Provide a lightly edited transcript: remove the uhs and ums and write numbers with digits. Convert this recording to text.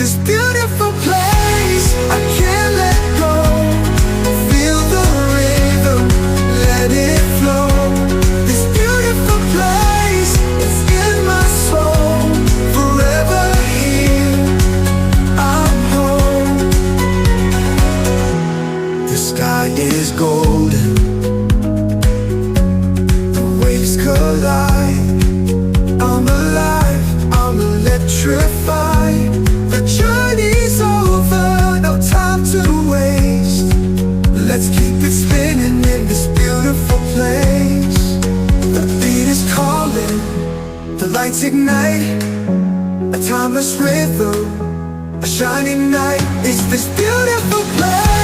this beautiful place. I can't let go. Feel the rhythm, let it flow. This beautiful place, it's in my soul. Forever here, I'm home. The sky is golden, the waves collide. I'm alive, I'm electrified. The journey's over, no time to waste. Let's keep it spinning in this beautiful place. The beat is calling, the lights ignite. A timeless rhythm, a shining night. It's this beautiful place.